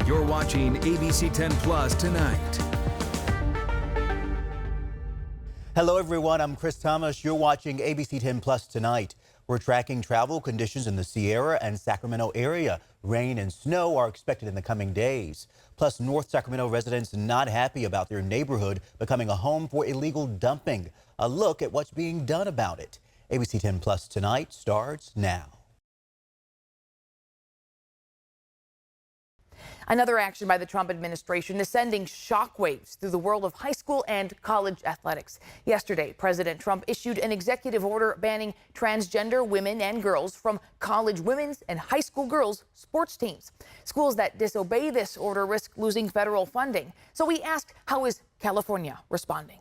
You're watching ABC10 Plus Tonight. Hello everyone, I'm Chris Thomas. You're watching ABC10 Plus Tonight. We're tracking travel conditions in the Sierra and Sacramento area. Rain and snow are expected in the coming days. Plus, North Sacramento residents not happy about their neighborhood becoming a home for illegal dumping. A look at what's being done about it. ABC10 Plus Tonight starts now. Another action by the Trump administration is sending shockwaves through the world of high school and college athletics. Yesterday, President Trump issued an executive order banning transgender women and girls from college women's and high school girls' sports teams. Schools that disobey this order risk losing federal funding. So we asked, how is California responding?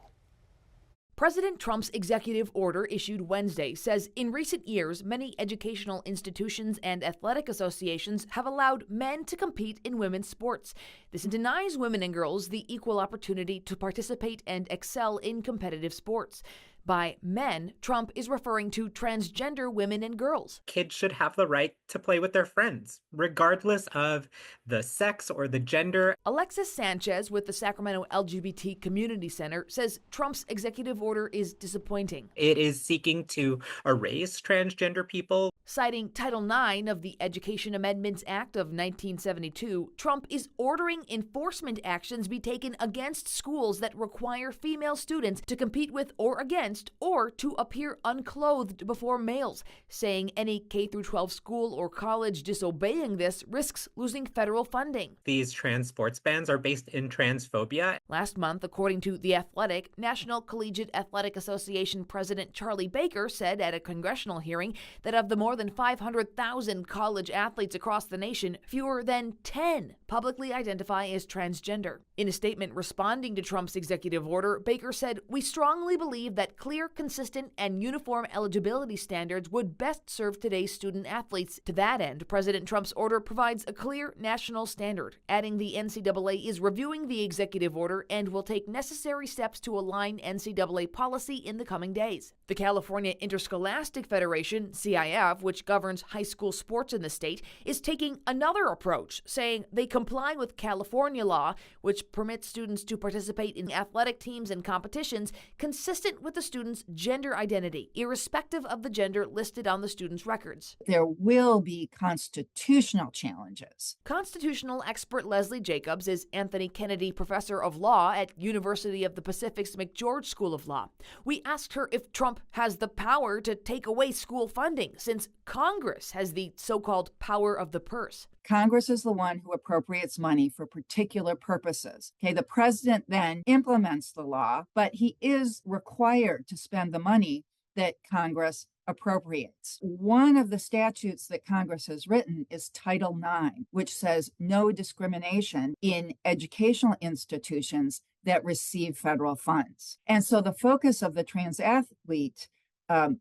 President Trump's executive order issued Wednesday says in recent years, many educational institutions and athletic associations have allowed men to compete in women's sports. This denies women and girls the equal opportunity to participate and excel in competitive sports. By men, Trump is referring to transgender women and girls. Kids should have the right to play with their friends, regardless of the sex or the gender. Alexis Sanchez with the Sacramento LGBT Community Center says Trump's executive order is disappointing. It is seeking to erase transgender people. Citing Title IX of the Education Amendments Act of 1972, Trump is ordering enforcement actions be taken against schools that require female students to compete with or against or to appear unclothed before males, saying any K-12 school or college disobeying this risks losing federal funding. These trans sports bans are based in transphobia. Last month, according to The Athletic, National Collegiate Athletic Association President Charlie Baker said at a congressional hearing that of the more than 500,000 college athletes across the nation, fewer than 10 publicly identify as transgender. In a statement responding to Trump's executive order, Baker said, "We strongly believe that clear, consistent, and uniform eligibility standards would best serve today's student athletes. To that end, President Trump's order provides a clear national standard," adding the NCAA is reviewing the executive order and will take necessary steps to align NCAA policy in the coming days. The California Interscholastic Federation, CIF, which governs high school sports in the state, is taking another approach, saying they comply with California law, which permits students to participate in athletic teams and competitions consistent with the student's gender identity, irrespective of the gender listed on the student's records. There will be constitutional challenges. Constitutional expert Leslie Jacobs is Anthony Kennedy Professor of Law at University of the Pacific's McGeorge School of Law. We asked her if Trump has the power to take away school funding, since Congress has the so-called power of the purse. Congress is the one who appropriates money for particular purposes. The president then implements the law, but he is required to spend the money that Congress appropriates. One of the statutes that Congress has written is Title IX, which says no discrimination in educational institutions that receive federal funds. And so the focus of the trans athlete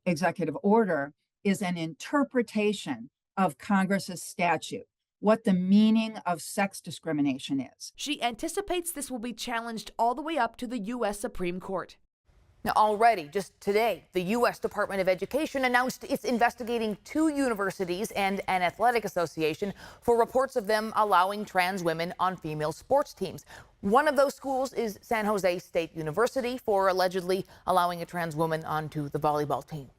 executive order is an interpretation of Congress's statute, what the meaning of sex discrimination is. She anticipates this will be challenged all the way up to the U.S. Supreme Court. Now, already, just today, the U.S. Department of Education announced it's investigating 2 universities and an athletic association for reports of them allowing trans women on female sports teams. One of those schools is San Jose State University for allegedly allowing a trans woman onto the volleyball team.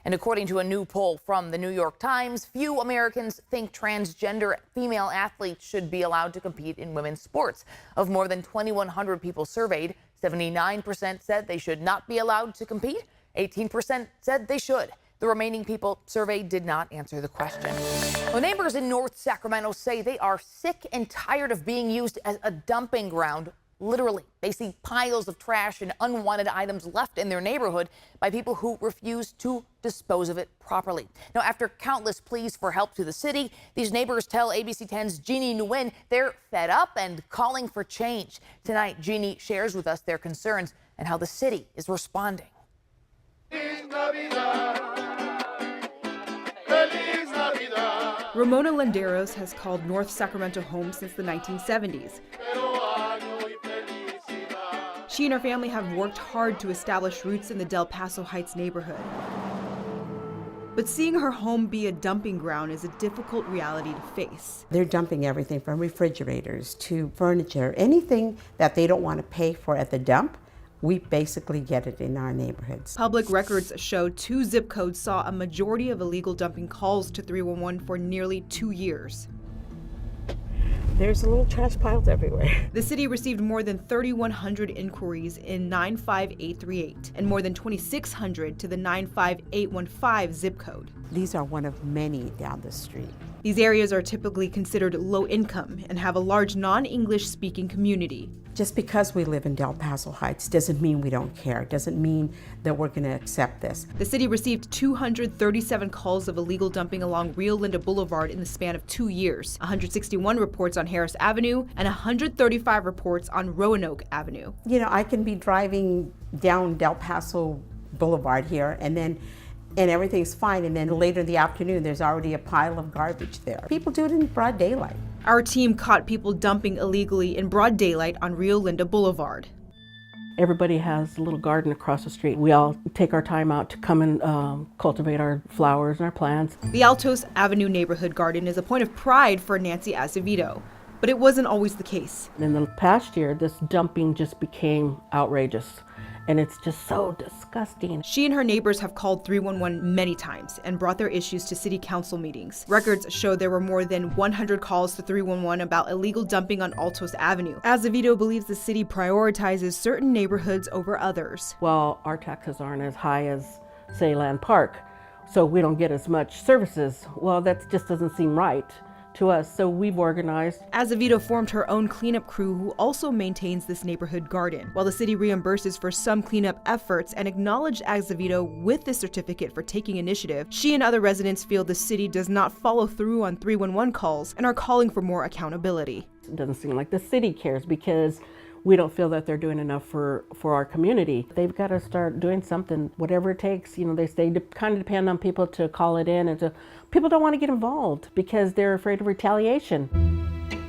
And according to a new poll from the New York Times, few Americans think transgender female athletes should be allowed to compete in women's sports. Of more than 2,100 people surveyed, 79% said they should not be allowed to compete. 18% said they should. The remaining people surveyed did not answer the question. Well, neighbors in North Sacramento say they are sick and tired of being used as a dumping ground. Literally, they see piles of trash and unwanted items left in their neighborhood by people who refuse to dispose of it properly. Now, after countless pleas for help to the city, these neighbors tell ABC 10's Jeannie Nguyen they're fed up and calling for change. Tonight, Jeannie shares with us their concerns and how the city is responding. Ramona Landeros has called North Sacramento home since the 1970s. She and her family have worked hard to establish roots in the Del Paso Heights neighborhood. But seeing her home be a dumping ground is a difficult reality to face. They're dumping everything from refrigerators to furniture, anything that they don't want to pay for at the dump. We basically get it in our neighborhoods. Public records show 2 zip codes saw a majority of illegal dumping calls to 311 for nearly 2 years. There's little trash piles everywhere. The city received more than 3,100 inquiries in 95838 and more than 2,600 to the 95815 zip code. These are one of many down the street. These areas are typically considered low income and have a large non-English speaking community. Just because we live in Del Paso Heights doesn't mean we don't care. It doesn't mean that we're going to accept this. The city received 237 calls of illegal dumping along Rio Linda Boulevard in the span of 2 years, 161 reports on Harris Avenue, and 135 reports on Roanoke Avenue. You know, I can be driving down Del Paso Boulevard here and everything's fine, and then later in the afternoon there's already a pile of garbage there. People do it in broad daylight. Our team caught people dumping illegally in broad daylight on Rio Linda Boulevard. Everybody has a little garden across the street. We all take our time out to come and cultivate our flowers and our plants. The Altos Avenue neighborhood garden is a point of pride for Nancy Azevedo, but it wasn't always the case. In the past year, this dumping just became outrageous. And it's just so disgusting. She and her neighbors have called 311 many times and brought their issues to city council meetings. Records show there were more than 100 calls to 311 about illegal dumping on Altos Avenue. Azevedo believes the city prioritizes certain neighborhoods over others. Well, our taxes aren't as high as, say, Land Park, so we don't get as much services. Well, that just doesn't seem right to us, so we've organized. Azevedo formed her own cleanup crew who also maintains this neighborhood garden. While the city reimburses for some cleanup efforts and acknowledged Azevedo with this certificate for taking initiative, she and other residents feel the city does not follow through on 311 calls and are calling for more accountability. It doesn't seem like the city cares because we don't feel that they're doing enough for our community. They've got to start doing something, whatever it takes. You know, they kind of depend on people to call it in, and people don't want to get involved because they're afraid of retaliation.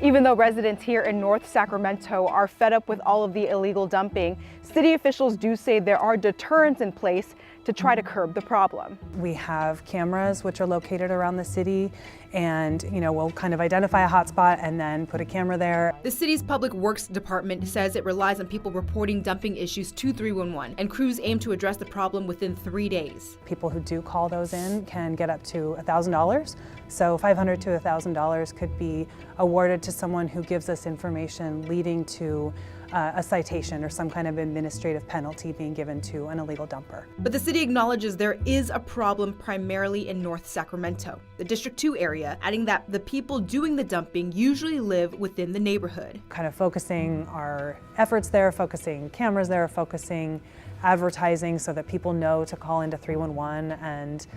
Even though residents here in North Sacramento are fed up with all of the illegal dumping, city officials do say there are deterrents in place to try to curb the problem. We have cameras which are located around the city, and we'll kind of identify a hotspot and then put a camera there. The city's public works department says it relies on people reporting dumping issues to 311, and crews aim to address the problem within 3 days. People who do call those in can get up to $1,000. So $500 to $1,000 could be awarded to someone who gives us information leading to a citation or some kind of administrative penalty being given to an illegal dumper. But the city acknowledges there is a problem primarily in North Sacramento, the District 2 area, adding that the people doing the dumping usually live within the neighborhood. Kind of focusing our efforts there, focusing cameras there, focusing advertising so that people know to call into 311 and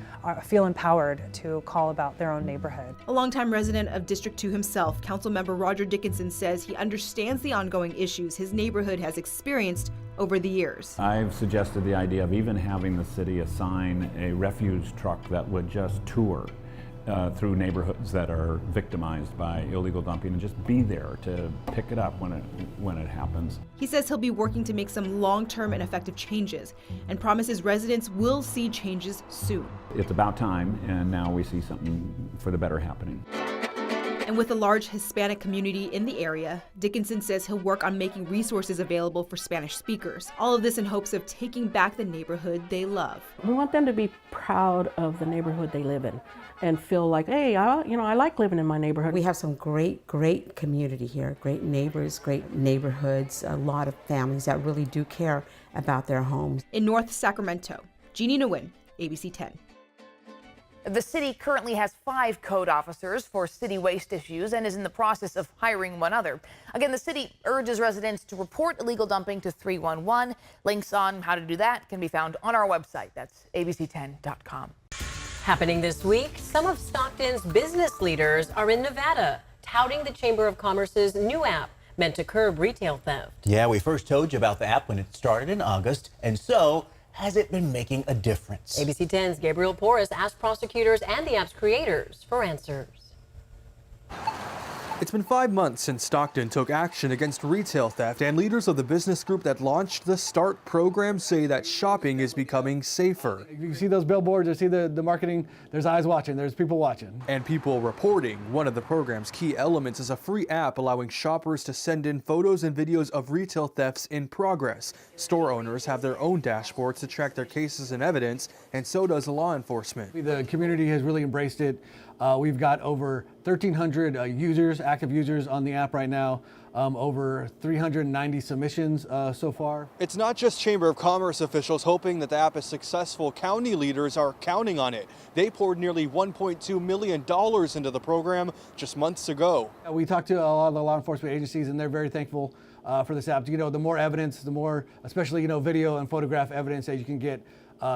feel empowered to call about their own neighborhood. A longtime resident of District 2 himself, Councilmember Roger Dickinson says he understands the ongoing issues his neighborhood has experienced over the years. I've suggested the idea of even having the city assign a refuse truck that would just tour through neighborhoods that are victimized by illegal dumping and just be there to pick it up when it happens. He says he'll be working to make some long-term and effective changes and promises residents will see changes soon. It's about time, and now we see something for the better happening. And with a large Hispanic community in the area, Dickinson says he'll work on making resources available for Spanish speakers. All of this in hopes of taking back the neighborhood they love. We want them to be proud of the neighborhood they live in and feel like, hey, I like living in my neighborhood. We have some great community here, great neighbors, great neighborhoods, a lot of families that really do care about their homes. In North Sacramento, Jeannie Nguyen, ABC 10. The city currently has 5 code officers for city waste issues and is in the process of hiring one other. Again, the city urges residents to report illegal dumping to 311. Links on how to do that can be found on our website. That's abc10.com. Happening this week, some of Stockton's business leaders are in Nevada, touting the Chamber of Commerce's new app meant to curb retail theft. Yeah, we first told you about the app when it started in August, and so has it been making a difference? ABC 10's Gabriel Porras asked prosecutors and the app's creators for answers. It's been 5 months since Stockton took action against retail theft, and leaders of the business group that launched the START program say that shopping is becoming safer. You see those billboards, you see the marketing, there's eyes watching, there's people watching. And people reporting. One of the program's key elements is a free app allowing shoppers to send in photos and videos of retail thefts in progress. Store owners have their own dashboards to track their cases and evidence, and so does law enforcement. The community has really embraced it. We've got over 1,300 active users on the app right now, over 390 submissions so far. It's not just Chamber of Commerce officials hoping that the app is successful. County leaders are counting on it. They poured nearly $1.2 million into the program just months ago. We talked to a lot of the law enforcement agencies, and they're very thankful for this app. The more evidence, the more, especially video and photograph evidence that you can get,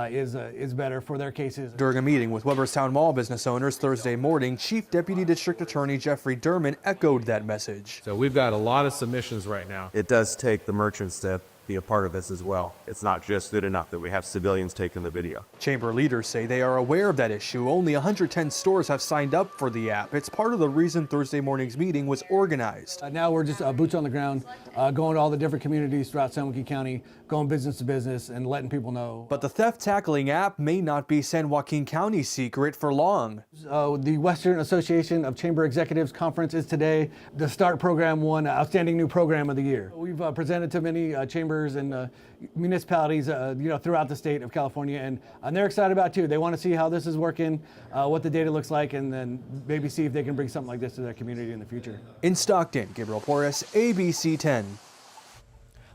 is better for their cases. During a meeting with Weberstown Mall business owners Thursday morning, Chief Deputy District Attorney Jeffrey Durman echoed that message. So we've got a lot of submissions right now. It does take the merchants to be a part of this as well. It's not just good enough that we have civilians taking the video. Chamber leaders say they are aware of that issue. Only 110 stores have signed up for the app. It's part of the reason Thursday morning's meeting was organized. Now we're just boots on the ground, going to all the different communities throughout San Joaquin County, going business to business and letting people know. But the theft tackling app may not be San Joaquin County's secret for long. The Western Association of Chamber Executives Conference is today. The START program won Outstanding New Program of the Year. We've presented to many chambers and municipalities throughout the state of California, and they're excited about it too. They want to see how this is working, what the data looks like, and then maybe see if they can bring something like this to their community in the future. In Stockton, Gabriel Porras, ABC 10.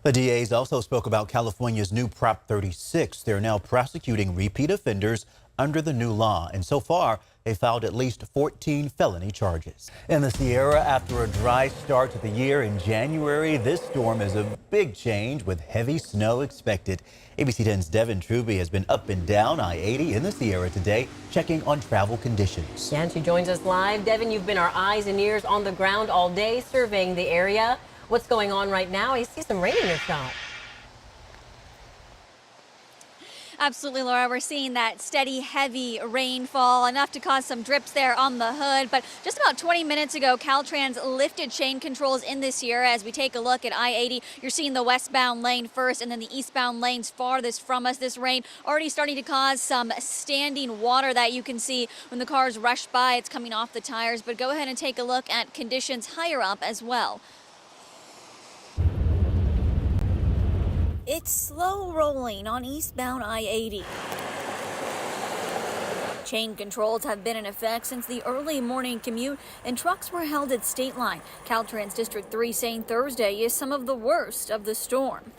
The DAs also spoke about California's new Prop 36. They're now prosecuting repeat offenders under the new law, and so far they filed at least 14 felony charges. In the Sierra, after a dry start to the year in January, this storm is a big change with heavy snow expected. ABC 10's Devin Truby has been up and down I-80 in the Sierra today, checking on travel conditions. Yeah, and she joins us live. Devin, you've been our eyes and ears on the ground all day, surveying the area. What's going on right now? I see some rain in your shot. Absolutely, Laura. We're seeing that steady, heavy rainfall, enough to cause some drips there on the hood. But just about 20 minutes ago, Caltrans lifted chain controls in this Sierra. As we take a look at I-80, you're seeing the westbound lane first and then the eastbound lanes farthest from us. This rain already starting to cause some standing water that you can see when the cars rush by. It's coming off the tires. But go ahead and take a look at conditions higher up as well. It's slow rolling on eastbound I-80. Chain controls have been in effect since the early morning commute, and trucks were held at State Line. Caltrans District 3 saying Thursday is some of the worst of the storm.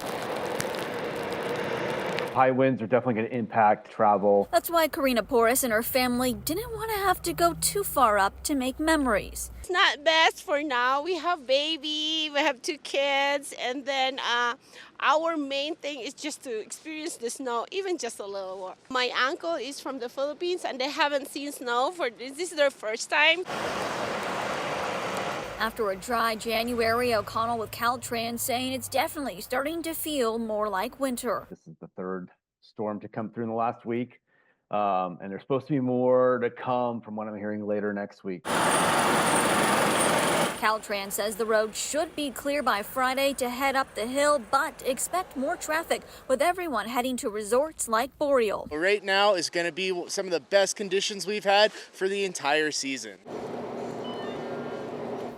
High winds are definitely going to impact travel. That's why Karina Porras and her family didn't want to have to go too far up to make memories. It's not best for now. We have baby, we have 2 kids, and then our main thing is just to experience the snow, even just a little more. My uncle is from the Philippines and they haven't seen snow this is their first time. After a dry January, O'Connell with Caltrans saying it's definitely starting to feel more like winter. This is the 3rd storm to come through in the last week, and there's supposed to be more to come from what I'm hearing later next week. Caltrans says the road should be clear by Friday to head up the hill, but expect more traffic with everyone heading to resorts like Boreal. Right now is going to be some of the best conditions we've had for the entire season.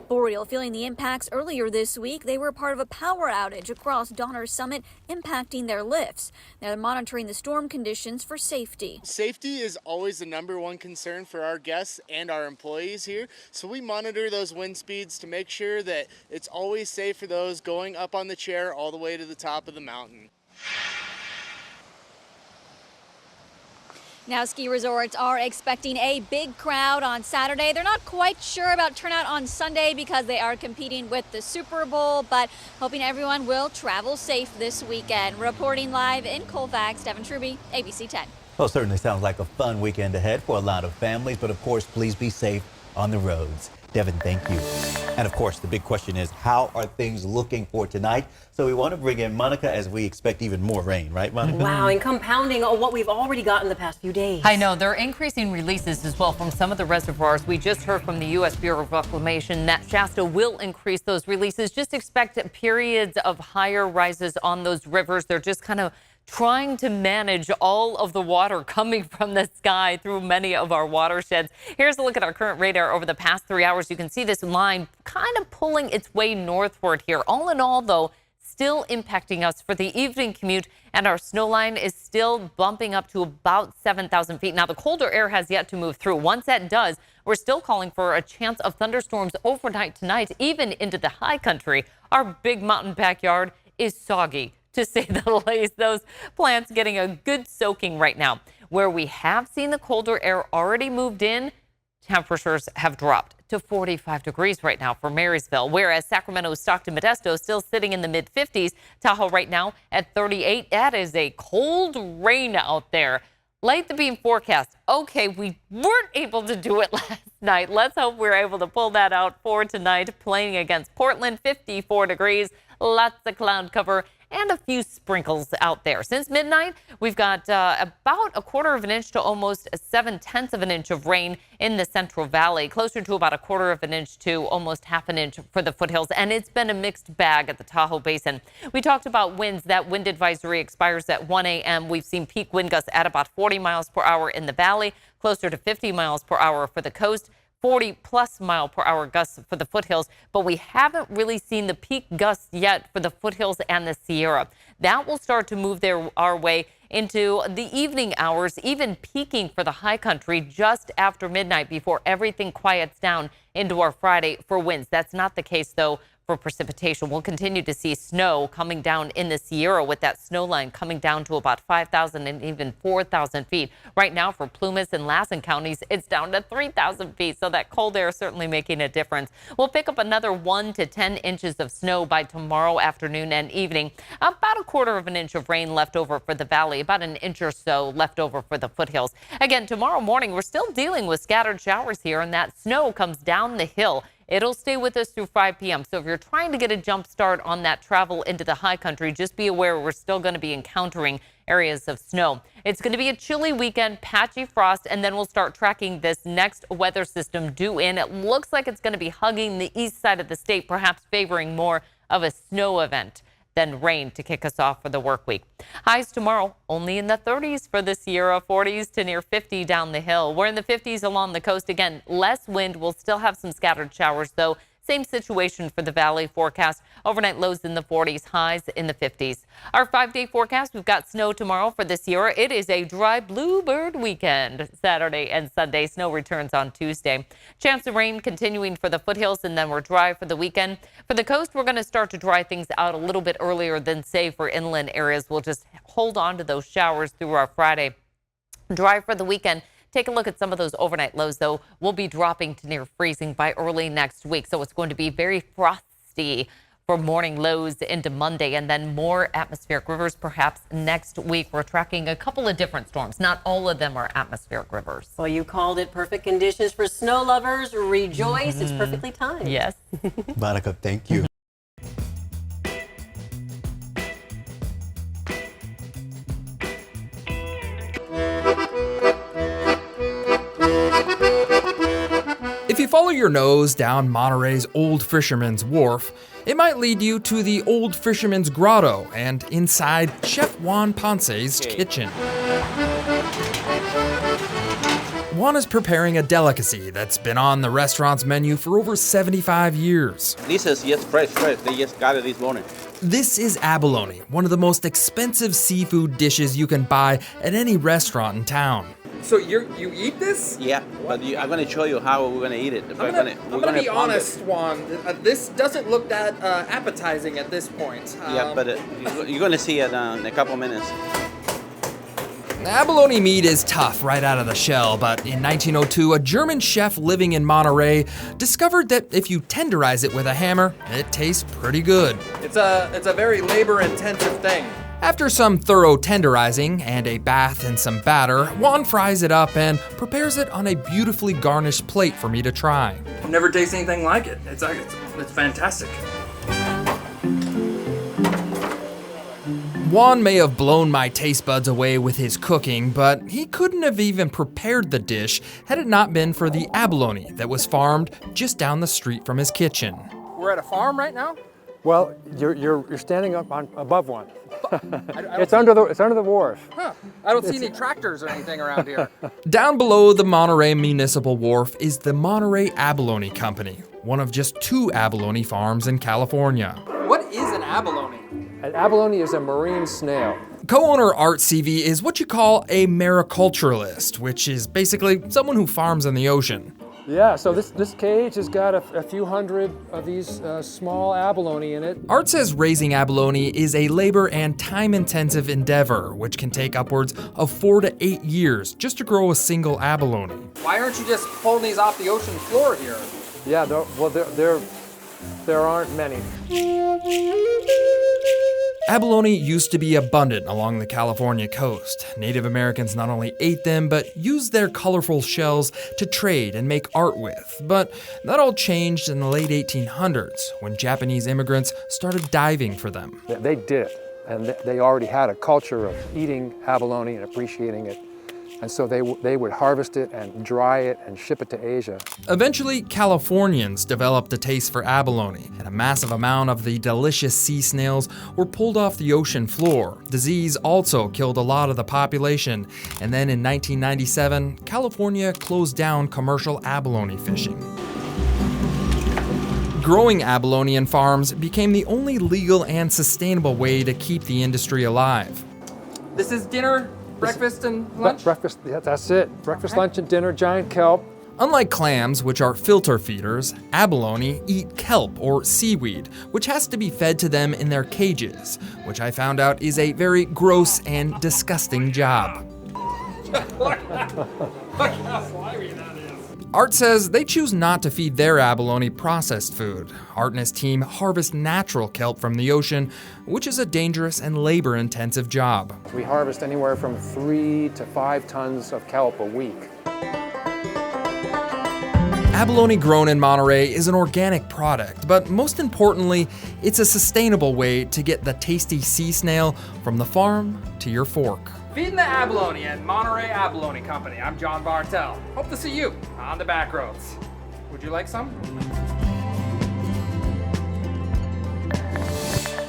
Boreal feeling the impacts earlier this week. They were part of a power outage across Donner Summit, impacting their lifts. They're monitoring the storm conditions for safety. Safety is always the #1 concern for our guests and our employees here. So we monitor those wind speeds to make sure that it's always safe for those going up on the chair all the way to the top of the mountain. Now, ski resorts are expecting a big crowd on Saturday. They're not quite sure about turnout on Sunday because they are competing with the Super Bowl, but hoping everyone will travel safe this weekend. Reporting live in Colfax, Devin Truby, ABC 10. Well, it certainly sounds like a fun weekend ahead for a lot of families, but of course, please be safe on the roads. Devin, thank you. And of course, the big question is, how are things looking for tonight? So we want to bring in Monica as we expect even more rain, right, Monica? Wow, and compounding on what we've already got in the past few days. I know, they're increasing releases as well from some of the reservoirs. We just heard from the U.S. Bureau of Reclamation that Shasta will increase those releases. Just expect periods of higher rises on those rivers. They're just kind of trying to manage all of the water coming from the sky through many of our watersheds. Here's a look at our current radar over the past 3 hours. You can see this line kind of pulling its way northward here. All in all, though, still impacting us for the evening commute, and our snow line is still bumping up to about 7,000 feet. Now, the colder air has yet to move through. Once that does, we're still calling for a chance of thunderstorms overnight tonight, even into the high country. Our big mountain backyard is soggy, to say the least. Those plants getting a good soaking right now. Where we have seen the colder air already moved in, temperatures have dropped to 45 degrees right now for Marysville, whereas Sacramento, Stockton, Modesto still sitting in the mid-50s. Tahoe right now at 38. That is a cold rain out there. Light the beam forecast. Okay, we weren't able to do it last night. Let's hope we're able to pull that out for tonight. Playing against Portland, 54 degrees, lots of cloud cover, and a few sprinkles out there. Since midnight, we've got about a quarter of an inch to almost 7/10 of an inch of rain in the Central Valley, closer to about a quarter of an inch to almost half an inch for the foothills. And it's been a mixed bag at the Tahoe Basin. We talked about winds. That wind advisory expires at 1 a.m. We've seen peak wind gusts at about 40 miles per hour in the valley, closer to 50 miles per hour for the coast. 40-plus mile per hour gusts for the foothills, but we haven't really seen the peak gusts yet for the foothills and the Sierra. That will start to move our way into the evening hours, even peaking for the high country just after midnight before everything quiets down into our Friday for winds. That's not the case, though, for precipitation. We'll continue to see snow coming down in the Sierra, with that snow line coming down to about 5,000 and even 4,000 feet. Right now for Plumas and Lassen counties, it's down to 3,000 feet. So that cold air is certainly making a difference. We'll pick up another 1 to 10 inches of snow by tomorrow afternoon and evening. About a quarter of an inch of rain left over for the valley, about an inch or so left over for the foothills. Again, tomorrow morning, we're still dealing with scattered showers here, and that snow comes down the hill. It'll stay with us through 5 p.m. So if you're trying to get a jump start on that travel into the high country, just be aware we're still going to be encountering areas of snow. It's going to be a chilly weekend, patchy frost, and then we'll start tracking this next weather system due in. It looks like it's going to be hugging the east side of the state, perhaps favoring more of a snow event than rain to kick us off for the work week. Highs tomorrow only in the 30s for the Sierra, 40s to near 50 down the hill. We're in the 50s along the coast. Again, less wind. We'll still have some scattered showers, though. Same situation for the valley forecast. Overnight lows in the 40s, highs in the 50s. Our 5-day forecast, we've got snow tomorrow for the Sierra. It is a dry bluebird weekend. Saturday and Sunday, snow returns on Tuesday. Chance of rain continuing for the foothills, and then we're dry for the weekend. For the coast, we're going to start to dry things out a little bit earlier than, say, for inland areas. We'll just hold on to those showers through our Friday. Dry for the weekend. Take a look at some of those overnight lows, though. We'll be dropping to near freezing by early next week. So it's going to be very frosty for morning lows into Monday, and then more atmospheric rivers perhaps next week. We're tracking a couple of different storms. Not all of them are atmospheric rivers. Well, you called it perfect conditions for snow lovers. Rejoice. It's perfectly timed. Yes. Monica, thank you. If you follow your nose down Monterey's Old Fisherman's Wharf, it might lead you to the Old Fisherman's Grotto and inside Chef Juan Ponce's kitchen. Juan is preparing a delicacy that's been on the restaurant's menu for over 75 years. This is just fresh. They just got it this morning. This is abalone, one of the most expensive seafood dishes you can buy at any restaurant in town. So you eat this? Yeah, but I'm going to show you how we're going to eat it. I'm going to be honest, Juan. This doesn't look that appetizing at this point. Yeah, but you're going to see it in a couple minutes. Abalone meat is tough right out of the shell, but in 1902, a German chef living in Monterey discovered that if you tenderize it with a hammer, it tastes pretty good. It's a very labor-intensive thing. After some thorough tenderizing and a bath in some batter, Juan fries it up and prepares it on a beautifully garnished plate for me to try. I've never tasted anything like it. It's fantastic. Juan may have blown my taste buds away with his cooking, but he couldn't have even prepared the dish had it not been for the abalone that was farmed just down the street from his kitchen. We're at a farm right now? Well, you're standing up above one. It's under the wharf. Huh. I don't see any tractors or anything around here. Down below the Monterey Municipal Wharf is the Monterey Abalone Company, one of just 2 abalone farms in California. What is an abalone? An abalone is a marine snail. Co-owner Art Seavey is what you call a mariculturalist, which is basically someone who farms in the ocean. Yeah, so this cage has got a few hundred of these small abalone in it. Art says raising abalone is a labor and time-intensive endeavor, which can take upwards of 4 to 8 years just to grow a single abalone. Why aren't you just pulling these off the ocean floor here? Yeah, there aren't many. Abalone used to be abundant along the California coast. Native Americans not only ate them, but used their colorful shells to trade and make art with. But that all changed in the late 1800s when Japanese immigrants started diving for them. They did, and they already had a culture of eating abalone and appreciating it. And so they would harvest it and dry it and ship it to Asia. Eventually, Californians developed a taste for abalone, and a massive amount of the delicious sea snails were pulled off the ocean floor. Disease also killed a lot of the population, and then in 1997, California closed down commercial abalone fishing. Growing abalone in farms became the only legal and sustainable way to keep the industry alive. This is dinner? Breakfast and lunch? Breakfast, yeah, that's it. Breakfast, lunch, and dinner, giant kelp. Unlike clams, which are filter feeders, abalone eat kelp or seaweed, which has to be fed to them in their cages, which I found out is a very gross and disgusting job. Look how slimy that is. Art says they choose not to feed their abalone processed food. Art and his team harvest natural kelp from the ocean, which is a dangerous and labor-intensive job. We harvest anywhere from 3 to 5 tons of kelp a week. Abalone grown in Monterey is an organic product, but most importantly, it's a sustainable way to get the tasty sea snail from the farm to your fork. Feeding the abalone at Monterey Abalone Company. I'm John Bartel. Hope to see you on the back roads. Would you like some?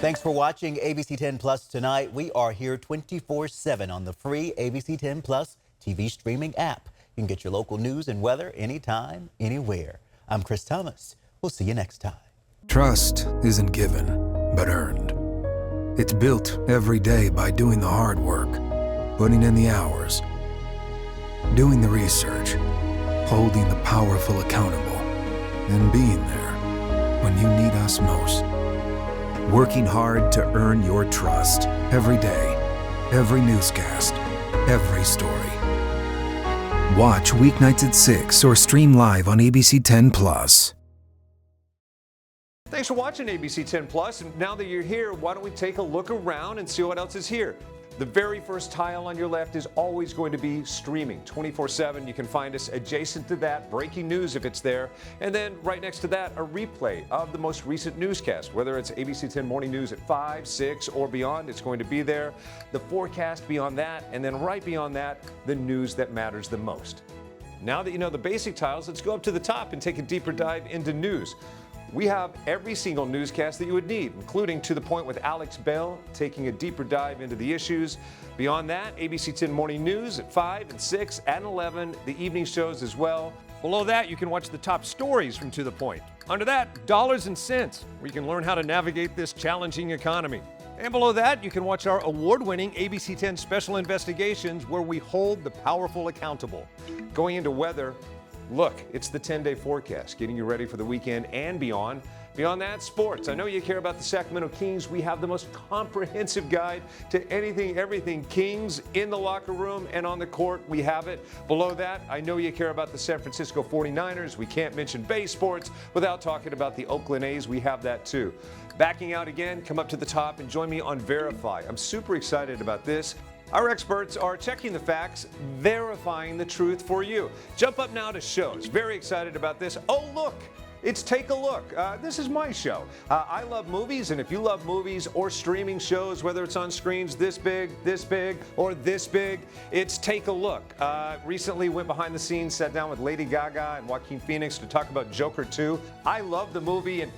Thanks for watching ABC 10 Plus tonight. We are here 24/7 on the free ABC 10 Plus TV streaming app. You can get your local news and weather anytime, anywhere. I'm Chris Thomas. We'll see you next time. Trust isn't given, but earned. It's built every day by doing the hard work, putting in the hours, doing the research, holding the powerful accountable, and being there when you need us most. Working hard to earn your trust every day, every newscast, every story. Watch weeknights at 6 or stream live on ABC 10 Plus. Thanks for watching ABC 10 Plus. And now that you're here, why don't we take a look around and see what else is here? The very first tile on your left is always going to be streaming 24/7. You can find us adjacent to that, breaking news if it's there. And then right next to that, a replay of the most recent newscast. Whether it's ABC 10 Morning News at 5, 6, or beyond, it's going to be there. The forecast beyond that, and then right beyond that, the news that matters the most. Now that you know the basic tiles, let's go up to the top and take a deeper dive into news. We have every single newscast that you would need, including To the Point with Alex Bell, taking a deeper dive into the issues. Beyond that, ABC 10 Morning News at 5 and 6 and 11, the evening shows as well. Below that, you can watch the top stories from To the Point. Under that, Dollars and Cents, where you can learn how to navigate this challenging economy. And below that, you can watch our award-winning ABC 10 Special Investigations, where we hold the powerful accountable. Going into weather, look, it's the 10-day forecast, getting you ready for the weekend and beyond. Beyond that, sports. I know you care about the Sacramento Kings. We have the most comprehensive guide to anything, everything Kings in the locker room and on the court. We have it. Below that, I know you care about the San Francisco 49ers. We can't mention Bay Sports without talking about the Oakland A's. We have that too. Backing out again, come up to the top and join me on Verify. I'm super excited about this. Our experts are checking the facts, verifying the truth for you. Jump up now to shows. Very excited about this. Oh, look. It's Take a Look. This is my show. I love movies, and if you love movies or streaming shows, whether it's on screens this big, or this big, it's Take a Look. Recently went behind the scenes, sat down with Lady Gaga and Joaquin Phoenix to talk about Joker 2. I love the movie, and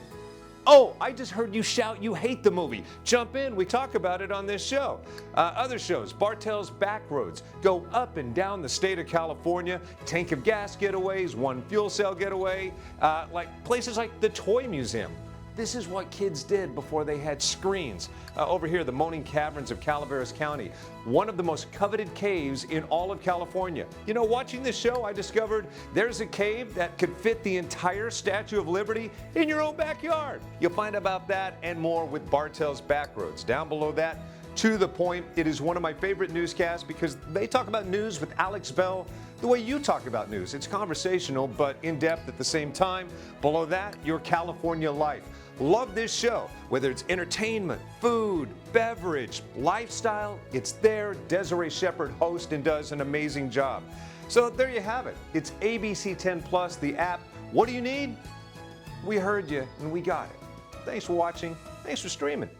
oh, I just heard you shout you hate the movie. Jump in, we talk about it on this show. Other shows, Bartell's Backroads, go up and down the state of California, tank of gas getaways, one fuel cell getaway, like places like the Toy Museum. This is what kids did before they had screens. Over here, the Moaning Caverns of Calaveras County, one of the most coveted caves in all of California. You know, watching this show, I discovered there's a cave that could fit the entire Statue of Liberty in your own backyard. You'll find about that and more with Bartell's Backroads. Down below that, To the Point, it is one of my favorite newscasts because they talk about news with Alex Bell the way you talk about news. It's conversational, but in-depth at the same time. Below that, Your California Life. Love this show. Whether it's entertainment, food, beverage, lifestyle, it's there. Desiree Shepherd hosts and does an amazing job. So there you have it. It's ABC10 Plus, the app. What do you need? We heard you and we got it. Thanks for watching. Thanks for streaming.